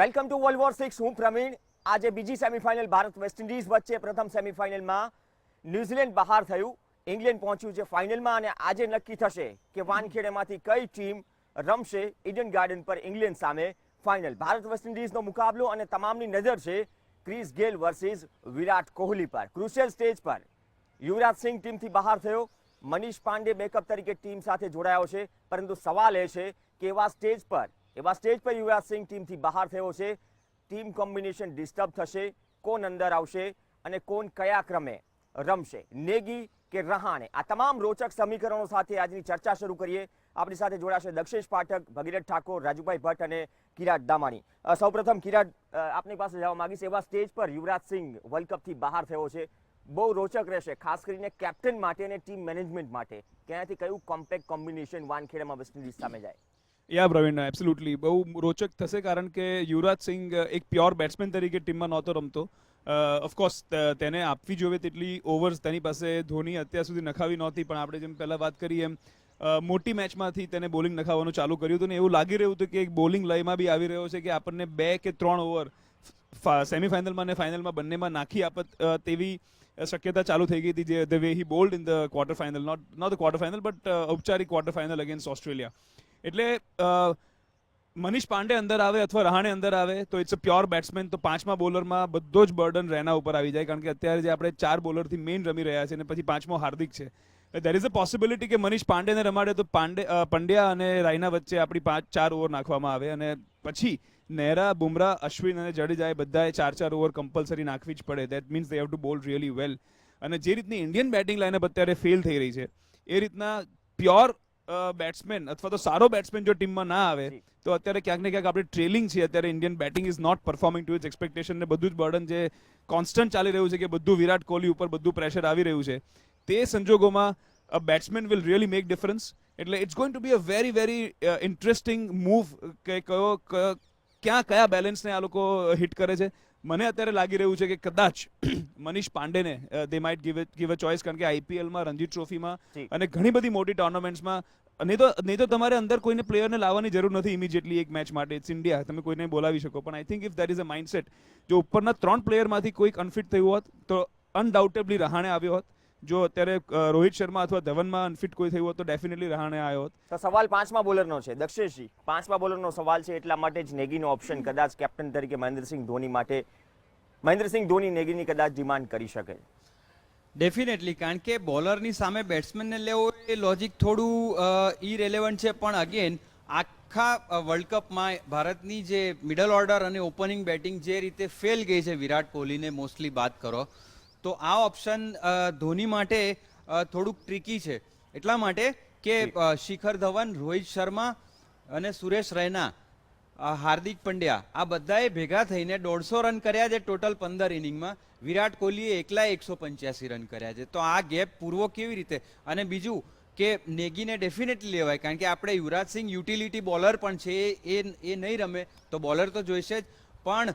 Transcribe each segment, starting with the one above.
Welcome to world war 6. હું પ્રવીણ. આજે બીજી સેમીફાઇનલ ભારત વેસ્ટ ઇન્ડિઝ વચ્ચે. પ્રથમ સેમીફાઇનલમાં ન્યુઝીલેન્ડ બહાર થયું, ઇંગ્લેન્ડ પહોંચ્યું છે ફાઇનલમાં અને આજે નક્કી થશે કે વાનખેડેમાંથી કઈ ટીમ રમશે ઈડન ગાર્ડન પર ઇંગ્લેન્ડ સામે ફાઇનલ. ભારત વેસ્ટ ઇન્ડિઝનો મુકાબલો અને તમામની નજર છે ક્રિસ ગેલ વર્સિસ વિરાટ કોહલી પર. ક્રુશિયલ સ્ટેજ પર યુવરાજ સિંહ ટીમથી બહાર થયો, મનીષ પાંડે બેકઅપ તરીકે ટીમ સાથે જોડાયો છે, પરંતુ સવાલ એ છે કે એવા સ્ટેજ પર યુવરાજ સિંહ ટીમથી બહાર થયો છે, ટીમ કોમ્બિનેશન ડિસ્ટર્બ થશે, કોણ અંદર આવશે અને કોણ કયા ક્રમે રમશે, નેગી કે રહાણે? આ તમામ રોચક સમીકરણો સાથે આજની ચર્ચા શરૂ કરીએ. આપણી સાથે જોડાશે દક્ષેશ પાઠક, ભગીરથ ઠાકોર, રાજુભાઈ ભટ્ટ અને કિરાટ દામાણી. સૌપ્રથમ કિરાટ, આપની પાસે જવા માંગીશ. એવા સ્ટેજ પર યુવરાજ સિંહ વર્લ્ડ કપથી બહાર થયો છે, બહુ રોચક રહેશે, ખાસ કરીને કેપ્ટન માટે અને ટીમ મેનેજમેન્ટ માટે. ક્યાંથી કયું કોમ્પેક્ટ કોમ્બિનેશન વાનખેડામાં વેસ્ટ ઇન્ડિઝ સામે જાય? યા પ્રવીણ, એબ્સોલ્યુટલી બહુ રોચક થશે, કારણ કે યુવરાજ સિંહ એક પ્યોર બેટ્સમેન તરીકે ટીમમાં નહોતો રમતો. ઓફકોર્સ તેને આપવી જોઈએ તેટલી ઓવર્સ તેની પાસે ધોની અત્યાર સુધી નખાવી નહોતી, પણ આપણે જેમ પહેલાં વાત કરી એમ મોટી મેચમાંથી તેને બોલિંગ નખાવવાનું ચાલુ કર્યું હતું ને એવું લાગી રહ્યું હતું કે એક બોલિંગ લયમાં બી આવી રહ્યો છે કે આપણને 2 કે 3 ઓવર સેમીફાઇનલમાં અને ફાઇનલમાં બંનેમાં નાખી આપત તેવી શક્યતા ચાલુ થઈ ગઈ હતી. The way he bowled in the quarter final, not the quarter final but ઔપચારિક ક્વાર્ટર ફાઇનલ અગેન્સ્ટ ઓસ્ટ્રેલિયા. એટલે મનીષ પાંડે અંદર આવે અથવા રહાણે અંદર આવે તો ઇટ્સ અ પ્યોર બેટ્સમેન. તો 5મા બોલરમાં બધો જ બર્ડન રૈના ઉપર આવી જાય, કારણ કે અત્યારે જે આપણે 4 બોલરથી મેઇન રમી રહ્યા છે અને પછી 5મો હાર્દિક છે. દેર ઇઝ અ પોસિબિલિટી કે મનીષ પાંડેને રમાડે તો પંડ્યા અને રૈના વચ્ચે આપણી 5-4 ઓવર નાખવામાં આવે અને પછી નેહરા, બુમરાહ, અશ્વિન અને જડેજાએ બધાએ 4-4 ઓવર કમ્પલસરી નાખવી જ પડે. That means they have to બોલ રિયલી વેલ. અને જે રીતની ઇન્ડિયન બેટિંગ લાઇનઅપ અત્યારે ફેલ થઈ રહી છે, એ રીતના પ્યોર બેટ્સમેન અથવા તો સારો બેટ્સમેન જો ટીમમાં ના આવે તો અત્યારે ક્યાંક ને ક્યાંક આપણે ટ્રેલિંગ છીએ. અત્યારે Indian batting is not performing to its expectation ને બધું જ બર્ડન જે કોન્સ્ટન્ટ ચાલી રહ્યું છે કે બધું વિરાટ કોહલી ઉપર બધું પ્રેશર આવી રહ્યું છે, તે સંજોગોમાં batsman will really make difference. એટલે it's going to be a very very interesting move કે કયા બેલેન્સને આ લોકો હિટ કરે છે. મને અત્યારે લાગી રહ્યું છે કે કદાચ મનીષ પાંડેને દે માઇટ ગીવ અ ચોઇસ, કારણ કે આઈપીએલમાં, રણજી ટ્રોફીમાં અને ઘણી બધી મોટી ટુર્નામેન્ટ્સમાં નહીં તો તમારે અંદર કોઈને પ્લેયરને લાવવાની જરૂર નથી ઇમિડિયેટલી એક મેચ માટે. ઇટ્સ ઇન્ડિયા, તમે કોઈને બોલાવી શકો. પણ I think if that is a mindset, જો ઉપરના 3 પ્લેયરમાંથી કોઈક અનફિટ થયું હોત તો અનડાઉટેબલી રહાણે આવ્યો હોત. જો અત્યારે રોહિત શર્મા અથવા ધવનમાં અનફિટ કોઈ થયું હોત તો ડેફિનેટલી રહાણે આવ્યો હોત. તો સવાલ 5મા બોલરનો છે. દક્ષેશજી, 5મા બોલરનો સવાલ છે, એટલા માટે જ નેગીનો ઓપ્શન કદાચ કેપ્ટન તરીકે મહેન્દ્રસિંહ ધોની માટે, મહેન્દ્રસિંહ ધોની નેગીની કદાચ ડિમાન્ડ કરી શકે. ડેફિનેટલી, કારણ કે બોલરની સામે બેટ્સમેનને લેવો એ લોજિક થોડું ઇરેલેવન્ટ છે. પણ અગેન આખા વર્લ્ડ કપમાં ભારતની જે મિડલ ઓર્ડર અને ઓપનિંગ બેટિંગ જે રીતે ફેલ ગઈ છે, વિરાટ કોહલીને મોસ્ટલી બાદ કરો તો આ ઓપ્શન ધોની માટે થોડુંક ટ્રિકી છે. એટલા માટે કે શિખર ધવન, રોહિત શર્મા અને સુરેશ રૈના, હાર્દિક પંડ્યા, આ બધાએ ભેગા થઈને 150 રન કર્યા છે ટોટલ 15 ઇનિંગમાં. વિરાટ કોહલીએ એકલા 185 રન કર્યા છે. તો આ ગેપ પૂરવો કેવી રીતે? અને બીજું કે નેગીને ડેફિનેટલી લેવાય, કારણ કે આપણે યુવરાજ સિંહ યુટિલિટી બોલર પણ છે, એ નહીં રમે તો બોલર તો જોઈશે જ. પણ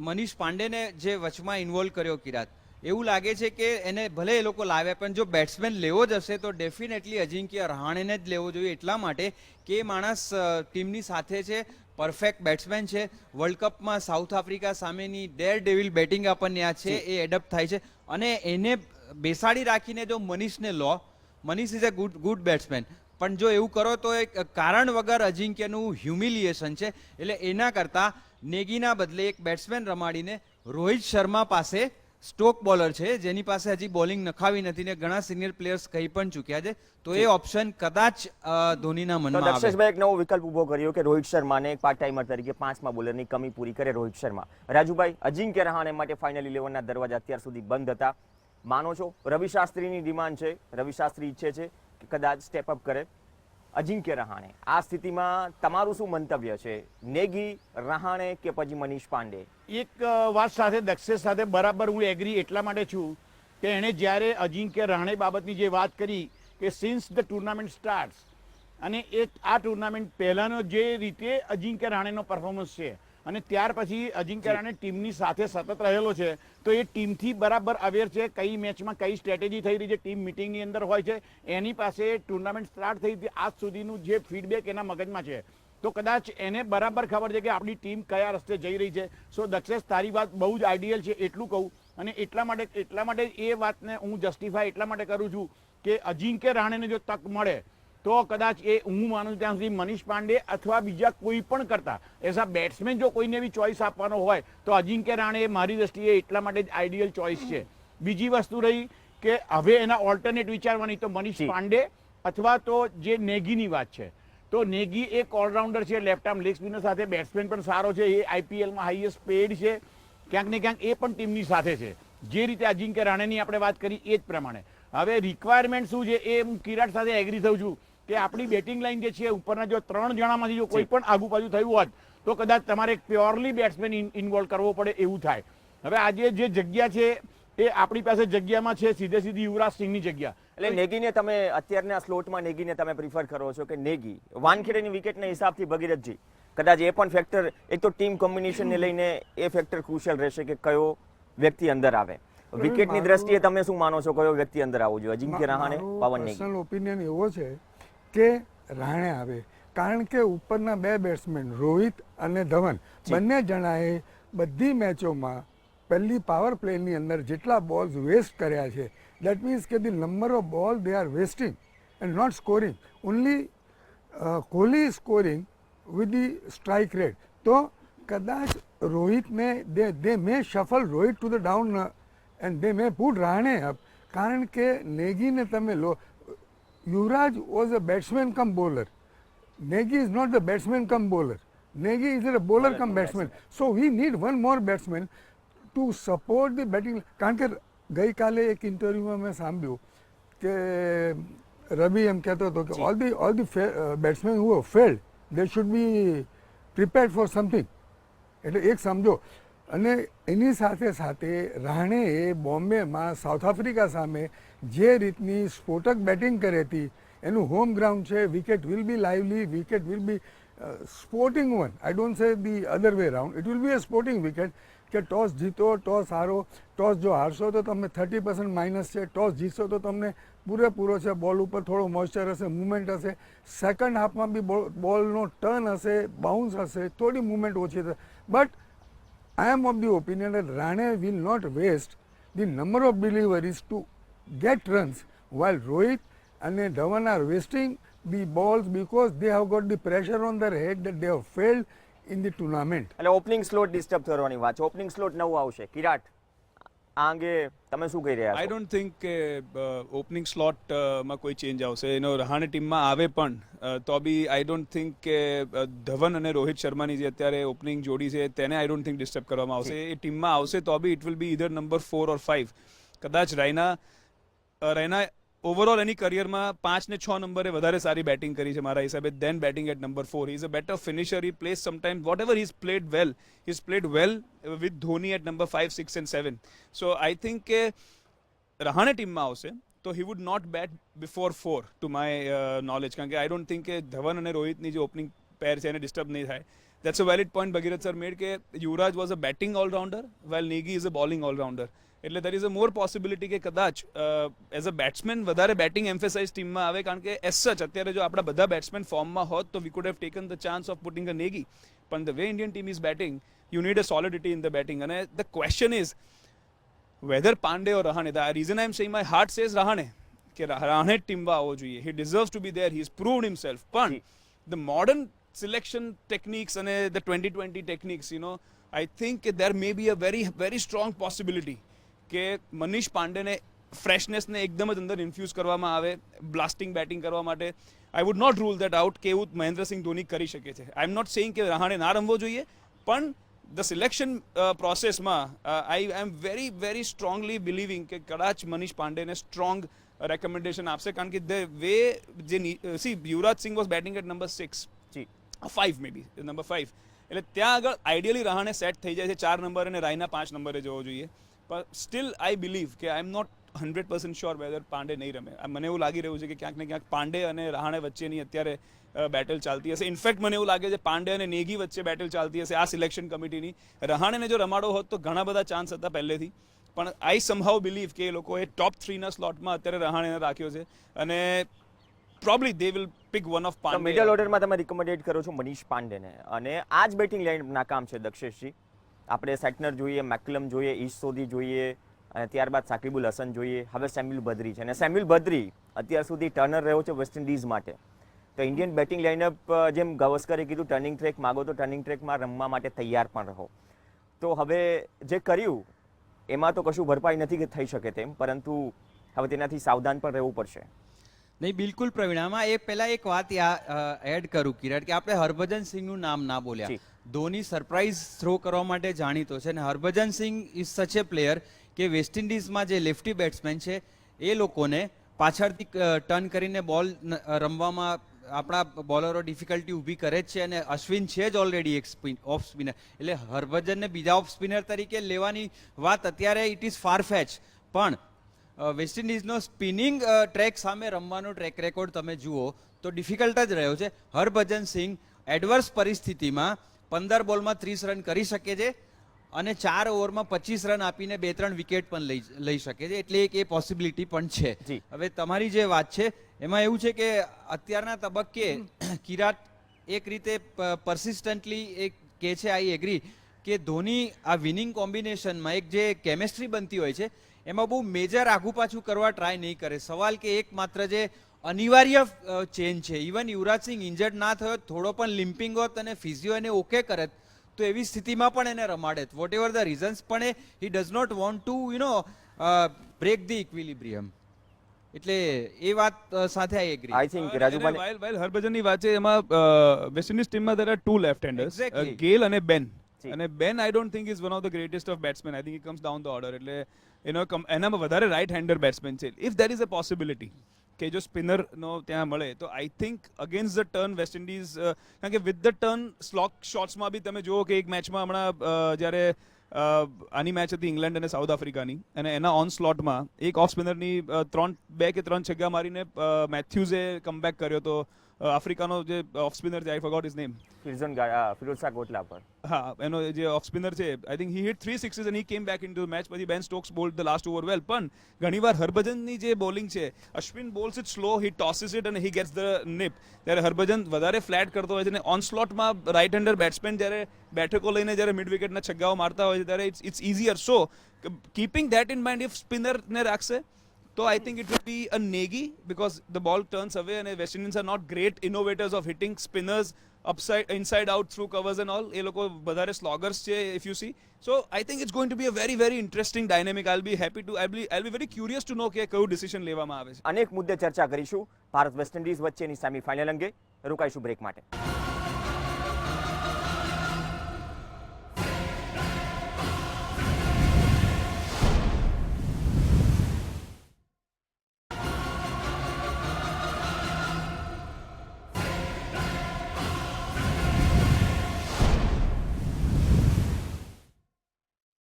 મનીષ પાંડેને જે વચમાં ઇન્વોલ્વ કર્યો કિરાત, એવું લાગે છે કે એને ભલે એ લોકો લાવ્યા પણ જો બેટ્સમેન લેવો જ હશે તો ડેફિનેટલી અજિંક્ય રહાણેને જ લેવો જોઈએ. એટલા માટે કે એ માણસ ટીમની સાથે છે, પરફેક્ટ બેટ્સમેન છે. વર્લ્ડ કપમાં સાઉથ આફ્રિકા સામેની ડેર ડેવિલ બેટિંગ આપણને આ છે એ એડપ્ટ થાય છે અને એને બેસાડી રાખીને જો મનીષને લો, Manish is a good batsman, પણ જો એવું કરો તો એક કારણ વગર અજિંક્યનું હ્યુમિલિએશન છે. એટલે એના કરતાં નેગીના બદલે એક બેટ્સમેન રમાડીને રોહિત શર્મા પાસે સ્ટોક બોલર છે, જેની પાસે હજી બોલિંગ નખાવી નથી ને ઘણા સિનિયર પ્લેયર્સ કહી પણ ચૂક્યા છે, તો એ ઓપ્શન કદાચ ધોનીના મનમાં આવે. દક્ષેશભાઈ એક નવો વિકલ્પ ઉભો કર્યો કે રોહિત શર્માને એક પાર્ટ ટાઈમર તરીકે 5મા બોલરની કમી પૂરી કરે રોહિત શર્મા. રાજુભાઈ, અજિંક્ય રહાણે માટે ફાઇનલ 11ના દરવાજા અત્યાર સુધી બંધ હતા. માનો છો રવિ શાસ્ત્રીની ડિમાન્ડ છે, રવિ શાસ્ત્રી ઈચ્છે છે કે કદાચ સ્ટેપ અપ કરે અજિંક્ય રહાણે? આ સ્થિતિમાં તમારું શું મંતવ્ય છે? નેગી, રહાણે કે પછી મનીષ પાંડે? એક વાત સાથે દક્ષેશ સાથે બરાબર હું એગ્રી એટલા માટે છું કે એણે જ્યારે અજિંક્ય રહાણે બાબતની જે વાત કરી કે સિન્સ ધ ટુર્નામેન્ટ સ્ટાર્ટ્સ, અને આ ટુર્નામેન્ટ પહેલાંનો જે રીતે અજિંક્ય રહાણેનો પરફોર્મન્સ છે અને ત્યાર પછી અજિંક્ય રહાણે ટીમની સાથે સતત રહેલો છે, તો એ ટીમથી બરાબર અવેર છે કઈ મેચમાં કઈ સ્ટ્રેટેજી થઈ રહી છે. ટીમ મિટિંગની અંદર હોય છે, એની પાસે ટુર્નામેન્ટ સ્ટાર્ટ થઈ આજ સુધીનું જે ફીડબેક એના મગજમાં છે. તો કદાચ એને બરાબર ખબર છે કે આપણી ટીમ કયા રસ્તે જઈ રહી છે. સો દક્ષેશ, તારી વાત બહુ જ આઈડિયલ છે એટલું કહું, અને એટલા માટે એ વાતને હું જસ્ટિફાય એટલા માટે કરું છું કે અજિંક્ય રહાણેને જો તક મળે તો કદાચ એ હું માનું ત્યાં સુધી મનીષ પાંડે અથવા બીજા કોઈ પણ કરતા એઝ અ બેટ્સમેન જો કોઈને એવી ચોઈસ આપવાનો હોય તો અજિંક્ય રહાણે મારી દ્રષ્ટિએ એટલા માટે જ આઈડિયલ ચોઈસ છે. બીજી વસ્તુ રહી કે હવે એના ઓલ્ટરનેટ વિચારવાની, તો મનીષ પાંડે અથવા તો જે નેગીની વાત છે, તો નેગી એક ઓલરાઉન્ડર છે, લેફ્ટ આર્મ લેગ સ્પિનર સાથે બેટ્સમેન પણ સારો છે, એ આઈપીએલમાં હાઈએસ્ટ પેડ છે, ક્યાંક ને ક્યાંક એ પણ ટીમની સાથે છે. જે રીતે અજિંક્ય રહાણેની આપણે વાત કરી એ જ પ્રમાણે હવે રિક્વાયરમેન્ટ શું છે એ હું કિરાટ સાથે એગ્રી થઉં છું કે આપણી બેટિંગ લાઈન જે છે ઉપરના જો 3 જણામાંથી જો કોઈ પણ આગુ પાછું થયું હોત તો કદાચ તમારે પ્યોરલી બેટ્સમેન ઇન્વોલ્વ કરવો પડે એવું થાય. હવે આજે જે જગ્યા છે એ આપણી પાસે જગ્યામાં છે સીધી યુવરાજ સિંહની જગ્યા. એટલે નેગીને તમે અત્યારના સ્લોટમાં નેગીને તમે પ્રિફર કરો છો કે નેગી વાનખેડેની વિકેટના હિસાબથી ભગીરથજી કદાચ એ પણ ફેક્ટર, એક તો ટીમ કોમ્બિનેશનને લઈને એ ફેક્ટર ક્રુશિયલ રહેશે કે કયો વ્યક્તિ અંદર આવે. વિકેટની દ્રષ્ટિએ તમે શું માનો છો, કયો વ્યક્તિ અંદર આવવો જોઈએ, અજિંક્ય રહાણે, પવન નેગી? પર્સનલ ઓપિનિયન એવો છે કે રહાણે આવે, કારણ કે ઉપરના 2 બેટ્સમેન રોહિત અને ધવન બંને જણાએ બધી મેચોમાં પહેલી પાવર પ્લેની અંદર જેટલા બોલ્સ વેસ્ટ કર્યા છે, દેટ મીન્સ કે the number of ball they are wasting and not scoring, only Kohli scoring with the strike rate. તો કદાચ રોહિતને they may shuffle Rohit to the down and they may put Rahane up, કારણ કે નેગીને તમે લો, Yuvraj was a batsman cum bowler, Negi is not the batsman come bowler. Negi is a bowler come batsman. So we need one more batsman to support the batting. કારણ કે ગઈકાલે એક ઇન્ટરવ્યુમાં મેં સાંભળ્યું કે રવિ એમ કહેતો હતો કે all the batsmen who have failed, they should be prepared for something. એટલે એક સમજો. અને એની સાથે સાથે રહાણેએ બોમ્બેમાં સાઉથ આફ્રિકા સામે જે રીતની સ્ફોટક બેટિંગ કરી હતી, એનું હોમ ગ્રાઉન્ડ છે, wicket will be lively, wicket will be sporting one. I don't say the other way round, it will be a sporting wicket કે ટોસ જીતો, ટોસ હારો, ટોસ જો હારશો તો તમે 30% માઇનસ છે, ટોસ જીતશો તો તમને પૂરેપૂરો છે, બોલ ઉપર થોડો મોઇસ્ચર હશે, મુવમેન્ટ હશે, સેકન્ડ હાફમાં બી બોલનો ટર્ન હશે, બાઉન્સ હશે, થોડી મુવમેન્ટ ઓછી થશે. But I am of the opinion that Rane will not waste the number of deliveries to get runs, while Rohit and Dhawan are wasting the balls because they have got the pressure on their head that they have failed in the tournament. એટલે opening slot disturb કરવાની વાત છે. Opening slot નવું આવશે. કિરાટ, આ અંગે તમે શું કહી રહ્યા છો? આઈ ડોન્ટ થિંક કે ઓપનિંગ સ્લોટમાં કોઈ ચેન્જ આવશે. એનો રહાણે ટીમમાં આવે પણ તો બી આઈ ડોન્ટ થિંક કે ધવન અને રોહિત શર્માની જે અત્યારે ઓપનિંગ જોડી છે તેને આઈ ડોન્ટ થિંક ડિસ્ટર્બ કરવામાં આવશે. એ ટીમમાં આવશે તો બી ઇટ વિલ બી ઇધર નંબર 4 or 5. કદાચ રૈના ઓવરઓલ એની કરિયરમાં 5 ને 6 નંબરે વધારે સારી બેટિંગ કરી છે મારા હિસાબે then batting at number 4. He is a better finisher. He plays sometimes whatever he played well, he played well with Dhoni at number 5, 6 and 7. So I think કે રહાણે ટીમમાં આવશે તો he would not bat before 4 to my knowledge, કારણ કે આઈ don't think કે ધવન અને રોહિતની જે opening પેર છે એને ડિસ્ટર્બ નહીં થાય. That's a valid point Bhagirath sir made કે Yuvraj was a batting allrounder well Negi is a bowling allrounder. એટલે there is a more possibility કે કદાચ એઝ અ બેટ્સમેન વધારે બેટિંગ એમ્ફેસાઇઝ ટીમમાં આવે, કારણ કે એઝ સચ અત્યારે જો આપણા બધા બેટ્સમેન ફોર્મમાં હોત તો we could have taken the chance of putting a Negi. પણ the way Indian team is batting, you need a solidity in the batting. અને the question is whether Pandey or Rahane. The reason I am saying my heart says Rahane, કે રહાણે ટીમમાં આવવો જોઈએ. He deserves to be there, he is proved himself. પણ the modern selection techniques અને the 2020 techniques, you no, I think કે દેર મે બી a very strong possibility કે મનીષ પાંડેને ફ્રેશનેસને એકદમ જ અંદર ઇન્ફ્યુઝ કરવામાં આવે બ્લાસ્ટિંગ બેટિંગ કરવા માટે. I would not rule that out કે એવું મહેન્દ્રસિંહ ધોની કરી શકે છે. આઈ એમ નોટ સેઇંગ કે રહાણે ના રમવો જોઈએ, પણ ધ સિલેક્શન પ્રોસેસમાં I am very strongly believing કે કદાચ મનીષ પાંડેને સ્ટ્રોંગ રેકમેન્ડેશન આપશે, કારણ કે ધ વે જે સી Yuvraj Singh was batting at number 6, 5 may be number 5. એટલે ત્યાં આગળ આઈડિયલી રહાણે સેટ થઈ જાય છે 4 નંબર અને રાયના 5 નંબરે જવો જોઈએ. પણ સ્ટીલ આઈ બિલીવ કે I am not 100% sure whether Pandey નહીં રમે. મને એવું લાગી રહ્યું છે કે ક્યાંક ને ક્યાંક પાંડે અને રહાણે વચ્ચેની અત્યારે બેટલ ચાલતી હશે. ઇનફેક્ટ મને એવું લાગે છે પાંડે અને નેગી વચ્ચે બેટલ ચાલતી હશે આ સિલેક્શન કમિટીની. રહાણેને જો રમાડો હોત તો ઘણા બધા ચાન્સ હતા પહેલેથી, પણ આઈ સમહાઉ બિલીવ કે એ લોકોએ ટોપ 3ના સ્લોટમાં અત્યારે રહાણેને રાખ્યો છે. અને probably they will pick one of Pandey. Middle ઓર્ડરમાં તમે રિકમેન્ડેડ કરો છો મનીષ પાંડેને, અને આ જ બેટિંગ લાઇન નાકામ છે દક્ષેશજી. આપણે સેટનર જોઈએ, મેકલમ જોઈએ, ઈશ સોધી જોઈએ, અને ત્યારબાદ સાકિબુલ હસન જોઈએ, હવે સેમ્યુલ બદ્રી છે. અને સેમ્યુલ બદ્રી અત્યાર સુધી ટર્નર રહ્યો છે વેસ્ટ ઇન્ડિઝ માટે. તો ઇન્ડિયન બેટિંગ લાઇનઅપ જેમ ગાવસ્કરે કીધું, ટર્નિંગ ટ્રેક માગો તો ટર્નિંગ ટ્રેકમાં રમવા માટે તૈયાર પણ રહો. તો હવે જે કર્યું એમાં તો કશું ભરપાઈ નથી થઈ શકે તેમ, પરંતુ હવે તેનાથી સાવધાન પણ રહેવું પડશે. નહીં, બિલકુલ પ્રવીણ. આમાં એ પહેલા એક વાત એડ કરું કિરણ, કે આપણે હરભજન સિંહનું નામ ના બોલ્યા. જી. ધોની સરપ્રાઇઝ થ્રો કરવા માટે જાણીતો છે, અને હરભજન સિંહ ઇઝ સચ એ પ્લેયર કે વેસ્ટ ઇન્ડિઝમાં જે લેફ્ટી બેટ્સમેન છે એ લોકોને પાછળથી ટર્ન કરીને બોલ રમવામાં આપણા બોલરો ડિફિકલ્ટી ઊભી કરે જ છે. અને અશ્વિન છે જ ઓલરેડી એક ઓફ સ્પિનર, એટલે હરભજનને બીજા ઓફ સ્પિનર તરીકે લેવાની વાત અત્યારે ઇટ ઇઝ ફાર ફેચ. પણ વેસ્ટ ઇન્ડિઝનો સ્પિનિંગ ટ્રેક સામે રમવાનો ટ્રેક રેકોર્ડ તમે જુઓ તો ડિફિકલ્ટ જ રહ્યો છે. હરભજન સિંહ એડવર્સ પરિસ્થિતિમાં 15 બોલમાં 30 રન કરી શકે છે, અને 4 ઓવરમાં 25 રન આપીને 2-3 વિકેટ પણ લઈ શકે છે. એટલે એક એ પોસિબિલિટી પણ છે. જી. હવે તમારી જે વાત છે એમાં એવું છે કે અત્યારના તબક્કે કિરાટ એક રીતે પરસિસ્ટન્ટલી એક કહે છે, આઈ એગ્રી, કે ધોની આ વિનિંગ કોમ્બિનેશનમાં એક જે કેમેસ્ટ્રી બનતી હોય છે એમાં બહુ મેજર આઘું પાછું કરવા ટ્રાય નહીં કરે. સવાલ કે એક માત્ર જે અનિવાર્ય ચેન્જ છે, ઇવન યુવરાજ સિંહ ઇન્જર્ડ ના થયો, થોડો પણ લિમ્પિંગ હોત અને ફિઝિયો એને ઓકે કરે તો એવી સ્થિતિમાં પણ એને રમાડે, વોટ એવર ધ રીઝન્સ, પણ he does not want to break the equilibrium. એટલે એ વાત સાથે I agree. I think Rajubhai while હરભજનની વાત છે, એમાં વેસ્ટ ઇન્ડિઝ ટીમમાં there are two left handers, Exactly. Gayle અને બેન. જી. અને Ben I don't think is one of the greatest of batsman. I think he comes down the order. એટલે એનામાં વધારે રાઇટ હેન્ડર બેટ્સમેન છે. If there is a possibility કે જો સ્પિનરનો ત્યાં મળે તો I think against the turn West Indies, કારણ કે વિથ ધ ટર્ન સ્લોક શોટ્સમાં બી તમે જુઓ કે એક મેચમાં હમણાં જ્યારે આની મેચ હતી ઇંગ્લેન્ડ અને સાઉથ આફ્રિકાની, અને એના ઓન સ્લોટમાં એક ઓફ સ્પિનરની 2 કે 3 છગ્ગા મારીને મેથ્યુઝે કમબેક કર્યો તો આફ્રિકાનો જે ઓફ સ્પિનર છે, I forgot his name. Feroz Shah Kotla પર. હા, એનો જે ઓફ સ્પિનર છે, I think he hit 3 sixes and he came back into the match. પછી Ben Stokes bowled the last over well. પણ ઘણીવાર હરભજનની જે બોલિંગ છે, Ashwin bowls it slow, he tosses it અને હી ગેટ્સ ધ નિપ. ત્યારે હરભજન વધારે ફ્લેટ કરતો હોય છે, અને ઓન સ્લોટમાં રાઇટ હેન્ડર બેટ્સમેન જ્યારે બેઠકો લઈને જ્યારે મિડ વિકેટના છગ્ગાઓ મારતા હોય છે ત્યારે it's easier. So keeping that in mind, if સ્પિનરને રાખશે તો I think it will be a Negi, because the ball turns away and West Indians are not great innovators of hitting spinners upside, inside out, through covers and all. એ લોકો વધારે sloggers છે if you see. So I think it's going to be a very very interesting dynamic. I'll be very curious to know કે કયું decision લેવામાં આવે છે. અનેક મુદ્દે ચર્ચા કરીશું. ભારત વેસ્ટ ઇન્ડિઝ વચ્ચેની સેમીફાઇનલ અંગે રોકાઈશું બ્રેક માટે.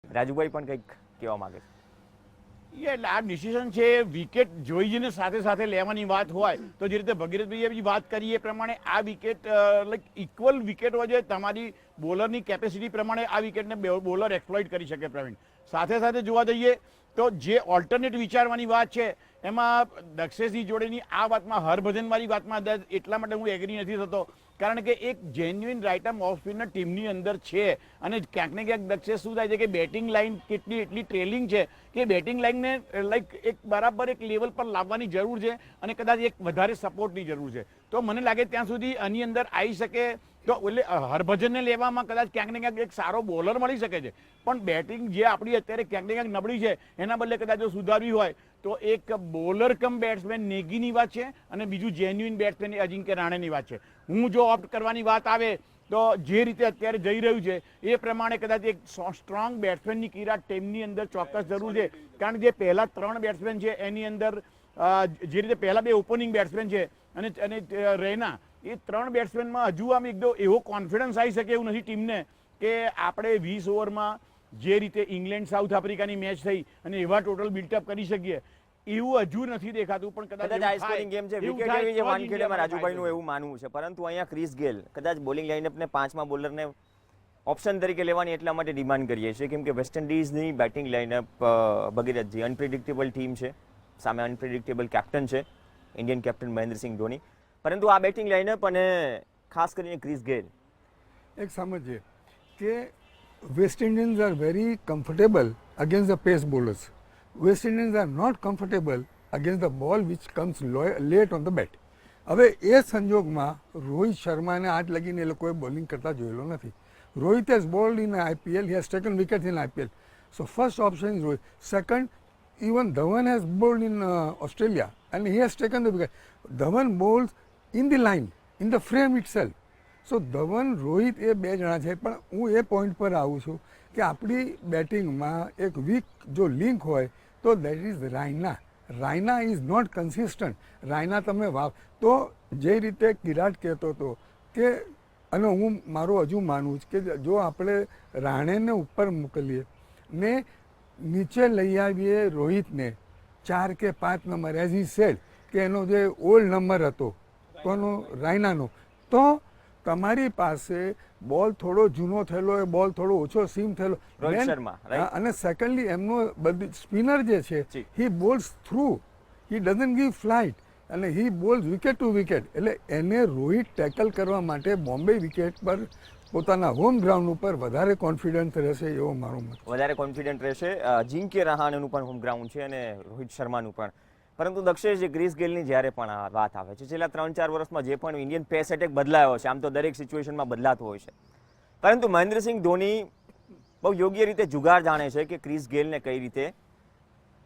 રાજુભાઈ પણ કંઈક કહેવા માંગે છે. એટલે આ ડિસિઝન છે વિકેટ જોઈને સાથે સાથે લેવાની વાત હોય તો જે રીતે ભગીરથભાઈએ વાત કરી એ પ્રમાણે આ વિકેટ લાઈક ઇક્વલ વિકેટ હોય છે. તમારી બોલરની કેપેસિટી પ્રમાણે આ વિકેટને બોલર એક્સપ્લોઇટ કરી શકે પ્રવીણ. સાથે સાથે જોવા જઈએ તો જે ઓલ્ટરનેટ વિચારવાની વાત છે એમાં દક્ષેશની જોડેની આ વાતમાં, હરભજનવાળી વાતમાં એટલા માટે હું એગ્રી નથી થતો, કારણ કે એક genuine right arm off spinner ટીમની અંદર છે, અને ક્યાંક ને ક્યાંક દક્ષેશ શું થાય છે કે બેટિંગ લાઇન એટલી ટ્રેલિંગ છે કે બેટિંગ લાઇનને લાઈક એક બરાબર એક લેવલ પર લાવવાની જરૂર છે, અને કદાચ એક વધારે સપોર્ટની જરૂર છે. તો મને લાગે ત્યાં સુધી આની અંદર આવી શકે તો એટલે હરભજનને લેવામાં કદાચ ક્યાંક ને ક્યાંક એક સારો બોલર મળી શકે છે, પણ બેટિંગ જે આપણી અત્યારે ક્યાંક ને ક્યાંક નબળી છે એના બદલે કદાચ જો સુધારવી હોય તો એક બોલર કમ બેટ્સમેન નેગીની વાત છે, અને બીજું જેન્યુઇન બેટ્સમેન અજિંક્ય રાણેની વાત છે. હું જો ઓપ્ટ કરવાની વાત આવે તો જે રીતે અત્યારે જઈ રહ્યું છે એ પ્રમાણે કદાચ એક સ્ટ્રોંગ બેટ્સમેનની કિરાટ ટીમની અંદર ચોક્કસ જરૂર છે, કારણ કે જે પહેલા 3 બેટ્સમેન છે એની અંદર જે રીતે પહેલા 2 ઓપનિંગ બેટ્સમેન છે અને રૈના, એ 3 બેટ્સમેનમાં હજુ આમ એકદમ એવો કોન્ફિડન્સ આવી શકે એવું નથી ટીમને કે આપણે 20 ઓવરમાં જે રીતે ઇંગ્લેન્ડ સાઉથ આફ્રિકાની મેચ થઈ અને એવા ટોટલ બિલ્ટઅપ કરી શકીએ એવું હજુ નથી દેખાતું. પણ કદાચ હાઈ સ્કોરિંગ ગેમ છે, વિકેટ લેવી છે વાનખેડેમાં રાજુભાઈનું એવું માનવું છે, પરંતુ અહીંયા ક્રિસ ગેલ કદાચ બોલિંગ લાઇનઅપને 5મા બોલરને ઓપ્શન તરીકે લેવાની એટલા માટે ડિમાન્ડ કરીએ છીએ કેમ કે waste ઇન્ડિઝની batting line-up ભગીરથજી unpredictable team છે, સામે અનપ્રિડિક્ટેબલ કેપ્ટન છે, ઇન્ડિયન કેપ્ટન મહેન્દ્રસિંહ ધોની. પરંતુ આ બેટિંગ લાઇનઅપ અને ખાસ કરીને ક્રિસ ગેલ, એક સમજીએ કે West Indians are very comfortable against the pace bowlers. West Indians are not comfortable against the ball which comes late on the bat. હવે એ સંજોગમાં રોહિત શર્માને આજ લગીને એ લોકોએ બોલિંગ કરતા જોયેલો નથી. Rohit has bold in IPL, he has taken wickets in IPL. So first option is Rohit. Second, even Dhawan has bowled in Australia and he has taken the wicket. Dhawan bowls in the line, in the frame itself. સો ધવન રોહિત એ બે જણા છે, પણ હું એ point પર આવું છું કે આપણી બેટિંગમાં એક વીક જો લિંક હોય તો that is Raina. Raina is not consistent. Raina તમે તો જે રીતે કિરાટ કહેતો હતો કે, અને હું મારું હજુ માનવું છે કે જો આપણે રાણેને ઉપર મોકલીએ ને નીચે લઈ આવીએ રોહિતને 4 કે 5 નંબર, એઝ ઈ સેડ કે એનો જે ઓલ્ડ નંબર હતો કોનો, રાયનાનો, તો તમારી પાસે બોલ થોડો જૂનો થયેલો હોય, બોલ થોડો ઓછો સીમ થયેલો, રોહિત શર્મા, right? અને સેકન્ડલી એમનો બધી સ્પિનર જે છે જી. He bowls through, he doesn't give flight અને he bowls wicket to wicket. એટલે એને રોહિત ટેકલ કરવા માટે બોમ્બે વિકેટ પર પોતાના હોમ ગ્રાઉન્ડ ઉપર વધારે કોન્ફિડન્સ રહેશે એવો મારો મત. વધારે કોન્ફિડન્ટ રહેશે. જિંક્ય રહાણેનું પણ હોમ ગ્રાઉન્ડ છે અને રોહિત શર્માનું પણ. પરંતુ દક્ષેશ, જે ક્રિસ ગેલની જ્યારે પણ આ વાત આવે છે, છેલ્લા 3-4 વર્ષમાં જે પણ ઇન્ડિયન પેસ એટેક બદલાયો છે, આમ તો દરેક સિચ્યુએશનમાં બદલાતો હોય છે, પરંતુ મહેન્દ્રસિંહ ધોની બહુ યોગ્ય રીતે જુગાર જાણે છે કે ક્રિસ ગેલને કઈ રીતે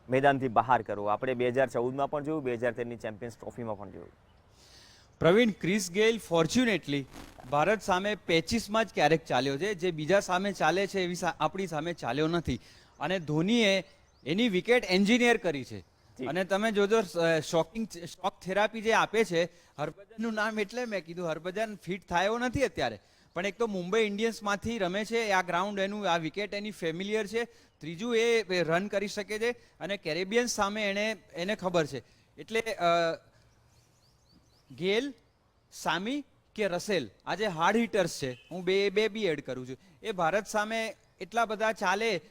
મેદાનથી બહાર કરવો. આપણે 2014માં પણ જોયું, 2013ની ચેમ્પિયન્સ ટ્રોફીમાં પણ જોયું. પ્રવીણ, ક્રિસ ગેલ ફોર્ચ્યુનેટલી ભારત સામે પેચીસમાં જ ક્યારેક ચાલ્યો છે, જે બીજા સામે ચાલે છે એવી આપણી સામે ચાલ્યો નથી. અને ધોનીએ એની વિકેટ એન્જિનિયર કરી છે. અને તમે જોજો શોક થેરાપી જે આપે છે, હરભજનનું નામ એટલે મેં કીધું હરભજન ફિટ થયો નથી અત્યારે, પણ એક તો મુંબઈ ઇન્ડિયન્સમાંથી રમે છે, આ ગ્રાઉન્ડ એનું, આ વિકેટ એની ફેમિલિયર છે. ત્રીજું એ રન કરી શકે છે અને કેરેબિયન્સ સામે એને ખબર છે. એટલે ગેલ, સામી કે રસેલ આ જે હાર્ડ હિટર્સ છે, હું બે બી એડ કરું છું, એ ભારત સામે એટલા બધા ચાલે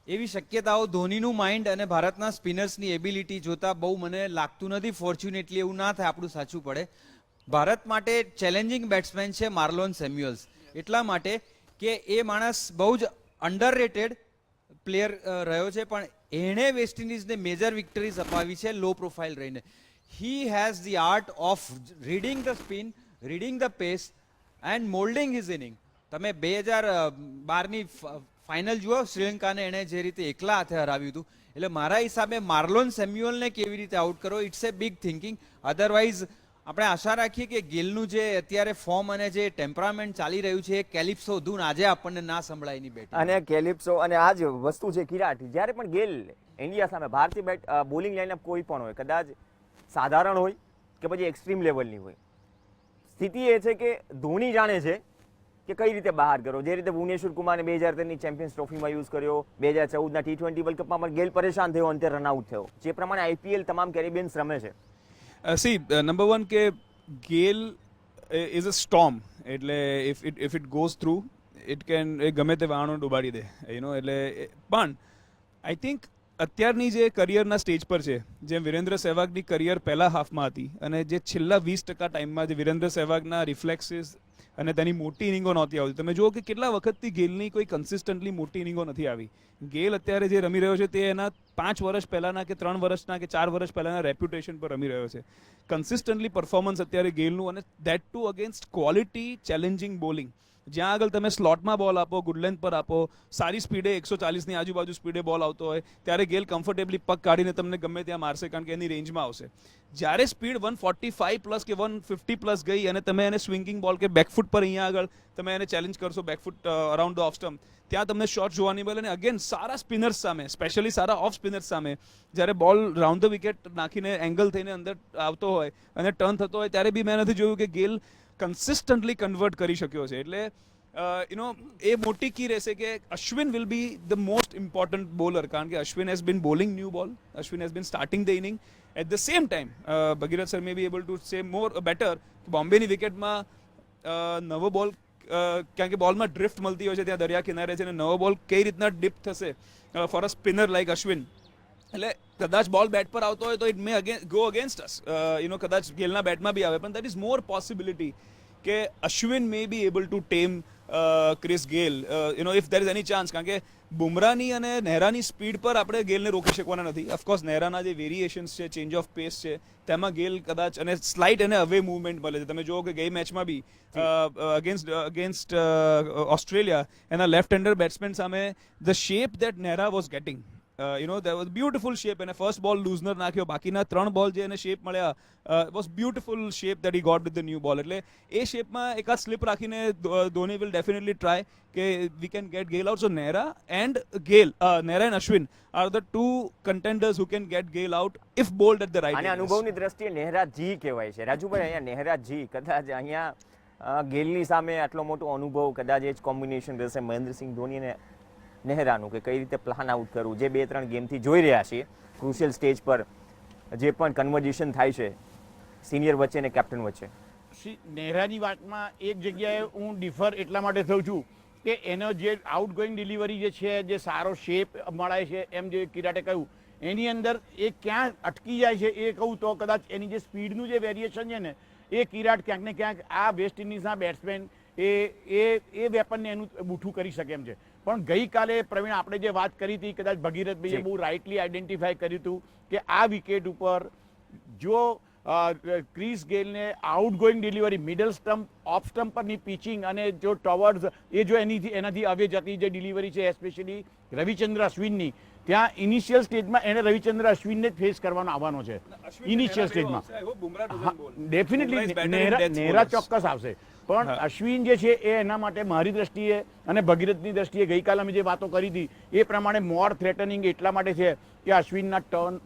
એવી શક્યતાઓ ધોનીનું માઇન્ડ અને ભારતના સ્પિનર્સની એબિલિટી જોતા બહુ મને લાગતું નથી. ફોર્ચ્યુનેટલી એવું ના થાય, આપણું સાચું પડે. ભારત માટે ચેલેન્જિંગ બેટ્સમેન છે માર્લોન સેમ્યુઅલ્સ, એટલા માટે કે એ માણસ બહુ જ અંડરરેટેડ પ્લેયર રહ્યો છે, પણ એણે વેસ્ટ ઇન્ડિઝને મેજર વિક્ટરીઝ અપાવી છે લો પ્રોફાઇલ રહીને. He has the art of reading the spin, reading the pace and moulding his inning. તમે 2012ની ફાઇનલ જુઓ, શ્રીલંકાને એણે જે રીતે એકલા હાથે હરાવ્યું હતું. એટલે મારા હિસાબે માર્લોન સેમ્યુઅલને કેવી રીતે આઉટ કરો, it's a big thinking. Otherwise આપણે આશા રાખીએ કે ગિલનું જે અત્યારે ફોર્મ અને જે ટેમ્પરામેન્ટ ચાલી રહ્યું છે, એ કેલિપ્સો ધૂન આજે આપણને ના સંભળાય એની બેટિંગ. અને કેલિપ્સો અને આ જ વસ્તુ છે કિરાટ, જ્યારે પણ ગેલ ઇન્ડિયા સામે ભારતીય બોલિંગ લાઇનઅપ કોઈ પણ હોય, કદાચ સાધારણ હોય કે પછી એક્સ્ટ્રીમ લેવલની હોય, સ્થિતિ એ છે કે ધોની જાણે છે કે કઈ રીતે બહાર કરો. જે રીતે ભુવનેશ્વર કુમારને 2013ની ચેમ્પિયન્સ ટ્રોફીમાં યુઝ કર્યો, 2014ના T20 વર્લ્ડ કપમાં પણ ગેલ પરેશાન થયો, અંતે રનઆઉટ થયો. જે પ્રમાણે IPL તમામ કેરેબિયન્સ રમે છે. સી નંબર 1 કે ગેલ ઇઝ અ સ્ટોર્મ, એટલે if it goes through it can, એ ગમે તે વાહનો ડૂબાડી દે, એટલે પણ આઈ થિંક અત્યારની જે કરિયરના સ્ટેજ પર છે, જેમ વિરેન્દ્ર સહેવાગની કરિયર પહેલા હાફમાં હતી અને જે છેલ્લા 20% ટાઈમમાં જે વિરેન્દ્ર સહેવાગના રિફ્લેક્સિસ અને તેની મોટી ઇનિંગો નહોતી આવતી. તમે જુઓ કે કેટલા વખતથી ગેલની કોઈ કન્સિસ્ટન્ટલી મોટી ઇનિંગો નથી આવી. ગેલ અત્યારે જે રમી રહ્યો છે તે એના 5 વર્ષ પહેલાના કે 3 વર્ષના કે 4 વર્ષ પહેલાના રેપ્યુટેશન પર રમી રહ્યો છે. કન્સિસ્ટન્ટલી પરફોર્મન્સ અત્યારે ગેલનું, અને that too against quality challenging bowling. જ્યાં આગળ તમે સ્લોટમાં બોલ આપો, ગુડ લેન્થ પર આપો, સારી સ્પીડે 140ની આજુબાજુ સ્પીડે બોલ આવતો હોય, ત્યારે ગેલ કમ્ફર્ટેબલી પગ કાઢીને તમને ગમે ત્યાં મારશે, કારણ કે એની રેન્જમાં આવશે. જ્યારે સ્પીડ 145+ કે 150+ ગઈ અને તમે એને સ્વિંગિંગ બોલ કે બેકફૂટ પર અહીંયા આગળ તમે એને ચેલેન્જ કરશો, back foot around the of stump, ત્યાં તમને શોટ જોવા નહીં મળે. અને અગેન સારા સ્પિનર્સ સામે, સ્પેશિયલી સારા ઓફ સ્પિનર્સ સામે જ્યારે બોલ રાઉન્ડ ધ વિકેટ નાખીને એંગલ થઈને અંદર આવતો હોય અને ટર્ન થતો હોય, ત્યારે બી મેં નથી જોયું કે ગેલ કન્સિસ્ટન્ટલી કન્વર્ટ કરી શક્યો છે. એટલે એ મોટી કી રહેશે કે Ashwin will be the most important bowler, કારણ કે Ashwin has been bowling new ball, Ashwin has been starting the inning. At the same time Bhagirath sir may be able to say more better, બોમ્બેની વિકેટમાં નવો બોલ, કારણ કે બોલમાં ડ્રિફ્ટ મળતી હોય છે ત્યાં દરિયા કિનારે છે, અને નવો બોલ કઈ રીતના ડિપ થશે for a spinner like Ashwin, એટલે કદાચ બોલ બેટ પર આવતો હોય તો ઇટ મે ગો અગેન્સ્ટ અસ, કદાચ ગેલના બેટમાં બી આવે, પણ દેટ ઇઝ મોર પોસિબિલિટી કે Ashwin may be able to tame Chris Gayle, if there is any chance, કારણ કે બુમરાની અને નહેરાની સ્પીડ પર આપણે ગેલને રોકી શકવાના નથી. ઓફકોર્સ નહેરાના જે વેરિએશન્સ છે, ચેન્જ ઓફ પેસ છે, તેમાં ગેલ કદાચ, અને સ્લાઇટ એને અવે મૂવમેન્ટ મળે છે. તમે જુઓ કે ગઈ મેચમાં બી અગેન્સ્ટ ઓસ્ટ્રેલિયા એના લેફ્ટ હેન્ડર બેટ્સમેન સામે the shape that Nehra was gating, there was beautiful shape, અને ફર્સ્ટ બોલ લૂઝનર નાખ્યો, બાકીના 3 બોલ જે એને શેપ મળ્યા was beautiful shape that he got with the new ball. એટલે એ શેપમાં એકાદ સ્લિપ રાખીને ધોની will definitely try કે we can get Gale out. So Nehra and Ashwin are the two contenders who can get Gale out if bowled at the right અને areas. અનુભવની દ્રષ્ટિએ નેહરા જી કહેવાય છે. રાજુભાઈ, અહીંયા નેહરા જી કદાચ અહીંયા ગેલની સામે આટલો મોટો અનુભવ, કદાચ એ જ કોમ્બિનેશન રહેશે મહેન્દ્રસિંહ ધોની અને નહેરાનું, કે કઈ રીતે પ્લાન આઉટ કરવું, જે 2-3 ગેમથી જોઈ રહ્યા છીએ ક્રુશિયલ સ્ટેજ પર જે પણ કન્વર્ઝેશન થાય છે સિનિયર વચ્ચે અને કેપ્ટન વચ્ચે. નહેરાની વાતમાં એક જગ્યાએ હું ડિફર એટલા માટે થઉં છું કે એનો જે આઉટગોઈંગ ડિલિવરી જે છે, જે સારો શેપ મળે છે, એમ જે કિરાટે કહ્યું, એની અંદર એ ક્યાં અટકી જાય છે એ કહું તો કદાચ એની જે સ્પીડનું જે વેરિએશન છે ને, એ કિરાટ ક્યાંક ને ક્યાંક આ વેસ્ટ ઇન્ડિઝના બેટ્સમેન એ વેપનને એનું બૂઠું કરી શકે એમ છે. પણ ગઈકાલે પ્રવીણ આપણે જે વાત કરી હતી, કદાચ ભગીરથભાઈએ બહુ રાઇટલી આઈડેન્ટિફાય કર્યું હતું કે આ વિકેટ ઉપર જો ક્રિસ ગેલને outgoing delivery, middle stump, off stump પરની પિચિંગ અને જો ટોવર્ડ્સ એ જો એનાથી અવે જતી જે ડિલિવરી છે, એસ્પેશિયલી રવિચંદ્ર અશ્વિનની, ત્યાં ઇનિશિયલ સ્ટેજમાં એને રવિચંદ્ર અશ્વિનને જ ફેસ કરવાનો આવવાનો છે. ઇનિશિયલ સ્ટેજમાં ડેફિનેટલી નહેરા ચોક્કસ આવશે, પણ અશ્વિન જે છે એ એના માટે મારી દ્રષ્ટિએ અને ભગીરથની દ્રષ્ટિએ ગઈકાલે અમે જે વાતો કરી હતી એ પ્રમાણે મોર થ્રેટનિંગ એટલા માટે છે કે અશ્વિનના ટર્ન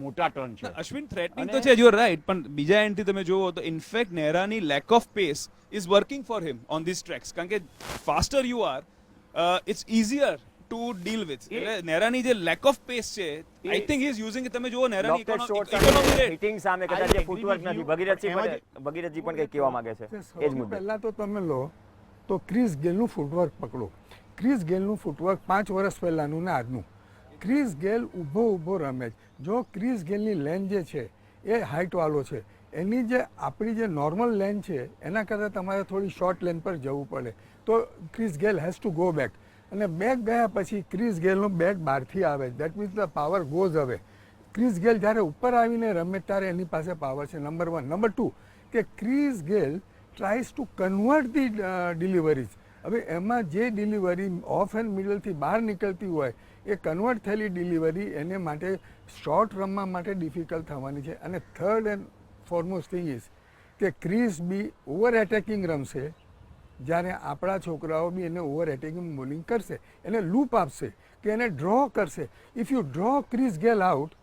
મોટા ટર્ન છે. અશ્વિન થ્રેટનિંગ તો છે, યુ આર રાઈટ, પણ બીજા એન્ડથી તમે જુઓ તો ઇનફેક્ટ નહેરાની lack of pace is working for him on this tracks, કારણ કે faster you are it's easier to deal with. એટલે નહેરાની જે લેક ઓફ પેસ છે, I think he is using, તમે જુઓ નહેરાની ઇકોનોમી રેટ હિટિંગ સામે કદાચ જે ફૂટવર્ક નથી. ભગીરથજી પણ કંઈ કહેવા માંગે છે એ જ સૌથી મુદ્દે. પહેલા તો તમે લો તો ક્રિસ ગેલનું ફૂટવર્ક પકડો. ક્રિસ ગેલનું ફૂટવર્ક 5 વર્ષ પહેલાંનું ને આજનું. ક્રિસ ગેલ ઊભો રમે છે. જો ક્રિસ ગેલની લેન જે છે એ હાઇટવાળો છે, એની જે આપણી જે નોર્મલ લેન છે એના કરતાં તમારે થોડી શોર્ટ લેન પર જવું પડે, તો Chris Gayle has to go back. અને બેક ગયા પછી ક્રિસ ગેલનું બેટ બહારથી આવે, that means the power goes away. Chris Gayle જ્યારે ઉપર આવીને રમે ત્યારે એની પાસે પાવર છે, નંબર 1. નંબર 2 કે Chris Gayle tries to convert the deliveries. હવે એમાં જે ડિલિવરી ઓફ એન્ડ મિડલથી બહાર નીકળતી હોય એ કન્વર્ટ થયેલી ડિલિવરી એને માટે શોર્ટ રમવા માટે ડિફિકલ્ટ થવાની છે. અને third and foremost thing is કે ક્રિસ બી ઓવર એટેકિંગ રમશે, જ્યારે આપણા છોકરાઓ બી એને ઓવર એટેકિંગ બોલિંગ કરશે, એને લૂપ આપશે કે એને ડ્રો કરશે. If you draw Chris Gayle out,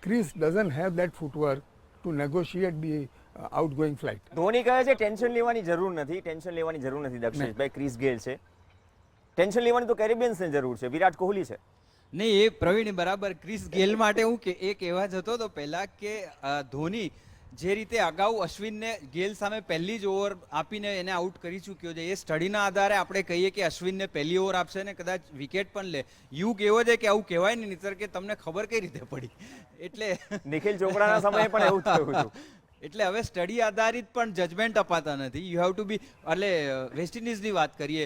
Chris doesn't have that footwork to negotiate the outgoing flight. Dhoni કહે છે ટેન્શન લેવાની જરૂર નથી, ટેન્શન લેવાની જરૂર નથી દક્ષેશભાઈ. ક્રિસ ગેલ છે, ટેન્શન લેવાની તો કેરેબિયન્સને જરૂર છે, વિરાટ કોહલી છે. નહીં, એ પ્રવીણ બરાબર. ક્રિસ ગેલ માટે હું કે એ કહેવા જતો હતો પહેલા કે ધોની જે રીતે અગાઉ અશ્વિનને ગેલ સામે પહેલી જ ઓવર આપીને એને આઉટ કરી ચૂક્યો છે, એ સ્ટડીના આધારે આપણે કહીએ કે અશ્વિનને પહેલી ઓવર આપશે ને કદાચ વિકેટ પણ લે. યુગ એવો છે કે આવું કહેવાય ને, નહીંતર કે તમને ખબર કઈ રીતે પડી. એટલે નિખિલ ચોપડાના સમયે પણ એવું થયું હતું. એટલે હવે સ્ટડી આધારિત પણ જજમેન્ટ અપાતા નથી. યુ હેવ ટુ બી, એટલે વેસ્ટ ઇન્ડિઝની વાત કરીએ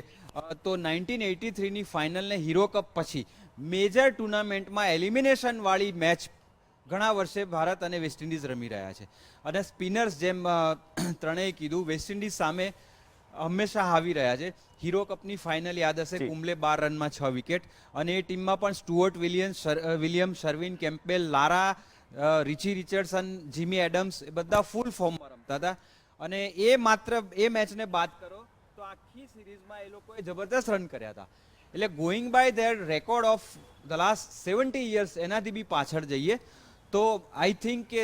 તો 1983ની ફાઇનલને હીરો કપ પછી મેજર ટુર્નામેન્ટમાં એલિમિનેશન વાળી મેચ ઘણા વર્ષે ભારત અને વેસ્ટ ઇન્ડિઝ રમી રહ્યા છે. અને સ્પિનર્સ જેમ ત્રણેય કીધું વેસ્ટ ઇન્ડિઝ સામે હંમેશા હાવી રહ્યા છે. હીરો કપની ફાઇનલ યાદ હશે, કુંબલે 12 રનમાં 6 વિકેટ, અને એ ટીમમાં પણ સ્ટુઅર્ટ વિલિયમ, શર્વિન કેમ્પબેલ, લારા, રિચી રિચર્ડસન, જીમી એડમ્સ એ બધા ફૂલ ફોર્મમાં રમતા હતા. અને એ માત્ર એ મેચને બાદ કરો તો આખી સિરીઝમાં એ લોકોએ જબરદસ્ત રન કર્યા હતા. એટલે going by their record of the last 70 years એનાથી બી પાછળ જઈએ તો આઈ થિંક કે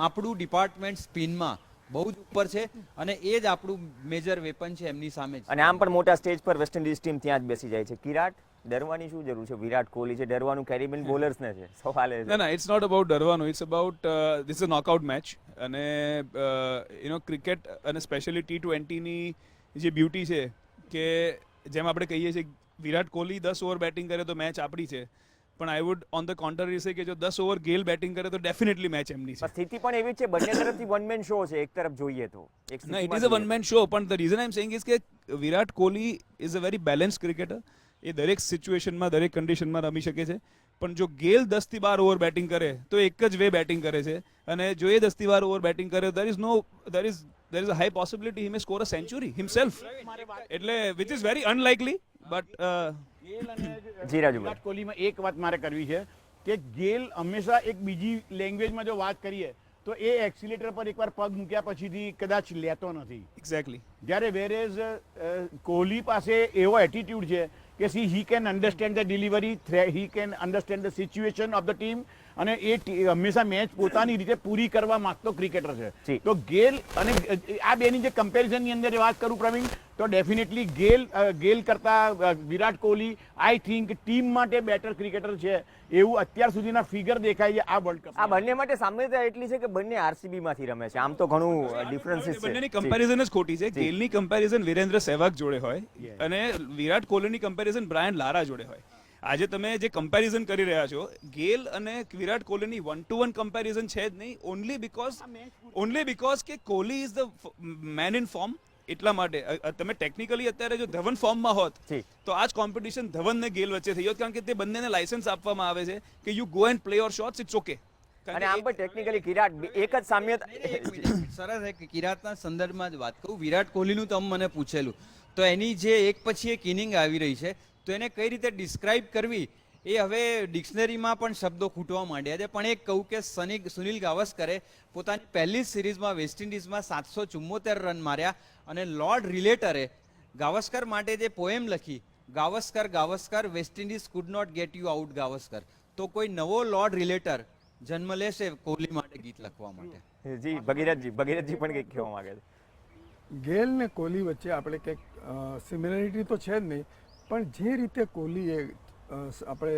આપણું ડિપાર્ટમેન્ટ સ્પિનમાં બહુ જ ઉપર છે, અને એ જ આપણું મેજર વેપન છે એમની સામે. અને આમ પણ મોટા સ્ટેજ પર વેસ્ટ ઇન્ડિઝ ટીમ ત્યાં જ બેસી જાય છે. કિરાટ, ડરવાની શું જરૂર છે? વિરાટ કોહલી છે, ડરવાનું કેરેબિયન બોલર્સને છે. સવાલ એ છે. ના, ઇટ્સ નોટ અબાઉટ ડરવાનું, it's about this is a knockout match. અને ક્રિકેટ અને સ્પેશિયલી T20ની જે બ્યુટી છે કે જેમ આપણે કહીએ છીએ વિરાટ કોહલી 10 ઓવર બેટિંગ કરે તો મેચ આપણી છે, પણ I would on the contrary સે કે જો 10 ઓવર ગેલ બેટિંગ કરે તો ડેફિનેટલી મેચ એમની છે. પણ સ્થિતિ પણ એવી જ છે, બંને તરફથી વન મેન શો છે. એક તરફ જોઈએ તો એક ના, ઇટ સ્થિતિમાં ઇઝ અ જોઈએ વન મેન શો, પણ the reason I am saying is કે Virat Kohli is a very balance cricketer. એ દરેક સિચ્યુએશનમાં દરેક કન્ડિશનમાં રમી શકે છે. પણ જો ગેલ 10 થી 12 ઓવર બેટિંગ કરે તો એક જ વે બેટિંગ કરે છે, અને જો એ 10 થી 12 ઓવર બેટિંગ કરે there is a high possibility he may score a century himself, એટલે which is very unlikely, but ગેલ અને જી રાજુભાઈ. વિરાટ કોહલીમાં એક વાત મારે કરવી છે કે ગેલ હંમેશા એક બીજી લેંગ્વેજમાં જો વાત કરીએ તો એ એક્સિલેટર પર એકવાર પગ મૂક્યા પછીથી કદાચ લેતો નથી. exactly. જ્યારે વેરેઝ કોહલી પાસે એવો એટીટ્યુડ છે કે he can understand the delivery, he can understand the situation of the team, અને એ હંમેશા મેચ પોતાની રીતે પૂરી કરવા માંગતો ક્રિકેટર છે. જી. તો ગેલ અને આ બેની જે કમ્પેરિઝનની અંદર વાત કરું પ્રવીણ, તો ડેફિનેટલી ગેલ કરતા Virat Kohli I think team માટે બેટર ક્રિકેટર છે એવું અત્યાર સુધીના ફિગર દેખાય છે આ વર્લ્ડ કપ. આ બંને માટે સામ્યતા એટલી છે કે બંને આરસીબી માંથી રમે છે. આમ તો ઘણું ડિફરન્સીસ છે. બંનેની કમ્પેરિઝન જ ખોટી છે. ગેલની કમ્પેરિઝન વિરેન્દ્ર સહેવાગ જોડે હોય, Yes. અને વિરાટ કોહલીની કમ્પેરિઝન બ્રાયન લારા જોડે હોય. આજે તમે જે કમ્પેરિઝન કરી રહ્યા છો, ગેલ અને વિરાટ કોહલીની 1-to-1 કમ્પેરિઝન છે જ નહીં, ઓનલી બીકોઝ કે Kohli is the man in form. એટલા માટે તમે ટેકનિકલી અત્યારે જો ધવન ફોર્મમાં હોત જી. તો આજ કોમ્પિટિશન ધવન ને ગેલ વચ્ચે થઈ હોત, કારણ કે તે બંનેને લાયસન્સ આપવામાં આવે છે કે you go and play your shots, it's okay. અને આમ પણ ટેકનિકલી કિરાટ એક જ સામ્યતા સરસ છે કે કિરાતના સંદર્ભમાં જ વાત કરું. વિરાટ કોહલીનું તમે મને પૂછેલું તો એની જે એક પછી એક ઇનિંગ આવી રહી છે તો એને કઈ રીતે ડિસ્ક્રાઇબ કરવી એ હવે ડિક્શનરીમાં પણ શબ્દો ખૂટવા માંડ્યા છે. પણ એક કહું કે સુનિલ ગાવસ્કરે પોતાની પહેલી જ સિરીઝમાં વેસ્ટ ઇન્ડિઝમાં 774 રન માર્યા, અને લોર્ડ રિલેટરે ગાવસ્કર માટે જે પોએમ લખી, Gavaskar West Indies could not get you out Gavaskar, તો કોઈ નવો લોર્ડ રિલેટર જન્મ લેશે કોહલી માટે ગીત લખવા માટે. જી ભગીરથજી પણ કંઈક કહેવા માંગે છે. ગેલ ને કોહલી વચ્ચે આપણે કંઈક સિમિલરિટી તો છે જ નહીં, પણ જે રીતે કોહલીએ આપણે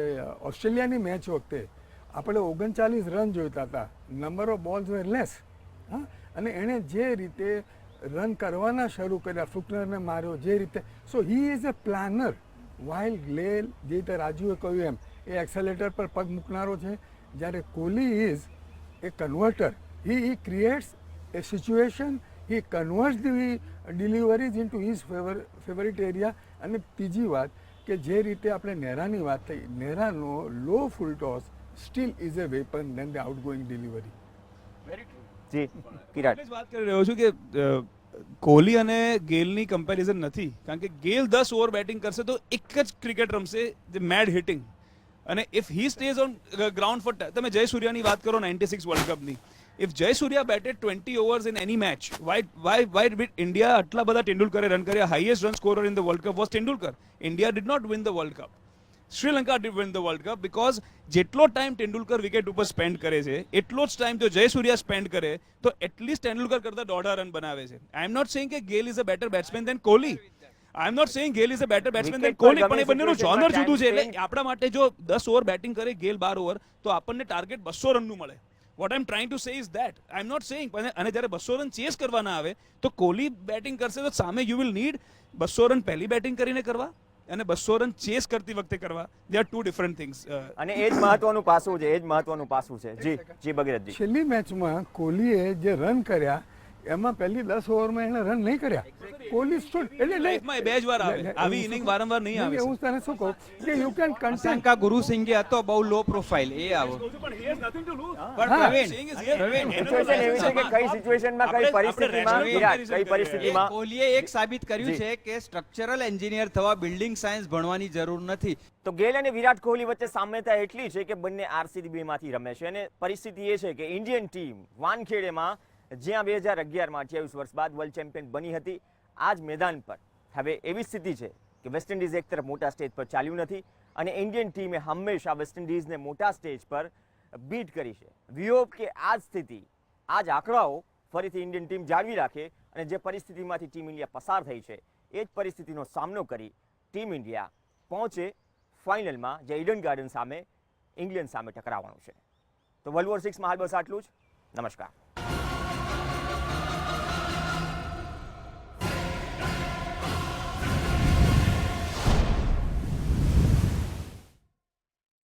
ઓસ્ટ્રેલિયાની મેચ વખતે આપણે 39 રન જોઈતા હતા, number of balls were less, હા, અને એણે જે રીતે રન કરવાના શરૂ કર્યા, ફુકનરને માર્યો જે રીતે, so he is a planner. While Gayle જે રીતે રાજુએ કહ્યું એમ એ એક્સેલેટર પર પગ મૂકનારો છે, જ્યારે Kohli is A converter. He creates A situation, he converts the deliveries in to his favourite area. અને ત્રીજી વાત કે જે રીતે આપણે નેહરાની વાત થઈ, નેહરાનો low full toss still is a weapon then the outgoing delivery. જી કિરાટ. એટલે જ વાત કરી રહ્યો છું કે કોહલી અને ગેલની કમ્પેરિઝન નથી, કારણ કે ગેલ 10 ઓવર બેટિંગ કરશે તો એક જ ક્રિકેટ રમશે, જે મેડ હિટિંગ. અને if he stays on ground for, તમે જયસૂર્યાની વાત કરો 96 વર્લ્ડ કપની, if Jayasuriya batted 20 overs in any match, why did India આટલા બધા તેંડુલકરે રન કર્યા? Highest run scorer in the world cup was Tendulkar. India did not win the World Cup. Sri Lanka did win the World Cup because જેટલો time Tendulkar wicket ઉપર spend કરે છે એટલો જ time જો જયસૂર્યા સ્પેન્ડ કરે તો એટલીસ્ટ તેંડુલકર કરતા 1.5 રન બનાવે છે. આઈ એમ નોટ સેઇંગ કે Gayle is a better batsman than Kohli. I am not saying Gayle is a better batsman than Wicket પર કોહલી, ગમે પણ એ બંનેનું situation જોનર માં જુદું છે. time એટલે આપણા માટે જો 10 ઓવર બેટિંગ કરે ગેલ 12 ઓવર તો આપણને ટાર્ગેટ 200 રનનું મળે. What I am trying to say is that I am not saying. અને જ્યારે 200 રન ચેસ કરવાના આવે તો કોહલી બેટિંગ કરશે તો સામે યુ વિલ નીડ 200 રન પહેલી બેટિંગ કરીને કરવા અને 200 રન ચેસ કરતી વખતે કરવા. They are two different things. અને એ જ મહત્વનું પાસું છે. જી ભગીરથજી. છેલ્લી મેચમાં કોહલીએ જે રન કર્યા એમાં પહેલી 10 ઓવરમાં એણે રન નહીં કર્યા. કોહલી stood- એટલે લાઈફમાં એ બે જ વાર આવે. આવી ઇનિંગ વારંવાર નહીં આવે. હું તને શું કહું કે યુ કેન કન્ટેન્ટ. શંકા ગુરુસિંઘે હતો બહુ લો પ્રોફાઇલ એ આવો. પણ પ્રવીણ સિચ્યુએશન એવી છે કે કઈ સિચ્યુએશનમાં કઈ પરિસ્થિતિમાં વિરાટ કઈ પરિસ્થિતિમાં કોહલીએ એક સાબિત કર્યું છે કે સ્ટ્રક્ચરલ એન્જિનિયર થવા બિલ્ડિંગ સાયન્સ ભણવાની જરૂર નથી. તો ગેલ અને વિરાટ કોહલી વચ્ચે સામ્યતા એટલી છે કે બંને આરસીબી માંથી રમે છે. અને પરિસ્થિતિ એ છે કે ઇન્ડિયન ટીમ વાનખેડેમાં જ્યાં 2011માં 28 વર્ષ બાદ વર્લ્ડ ચેમ્પિયન બની હતી, આ જ મેદાન પર હવે એવી સ્થિતિ છે કે વેસ્ટ ઇન્ડિઝ એક તરફ મોટા સ્ટેજ પર ચાલ્યું નથી અને ઇન્ડિયન ટીમે હંમેશા વેસ્ટ ઇન્ડિઝને મોટા સ્ટેજ પર બીટ કરી છે. વી હોપ કે આ જ સ્થિતિ, આ જ આંકડાઓ ફરીથી ઇન્ડિયન ટીમ જાળવી રાખે અને જે પરિસ્થિતિમાંથી ટીમ ઇન્ડિયા પસાર થઈ છે એ જ પરિસ્થિતિનો સામનો કરી ટીમ ઇન્ડિયા પહોંચે ફાઇનલમાં, જે ઈડન ગાર્ડન સામે ઇંગ્લેન્ડ સામે ટકરાવવાનું છે. તો વર્લ્ડ વોર 6માં હાલ બસ આટલું જ. નમસ્કાર.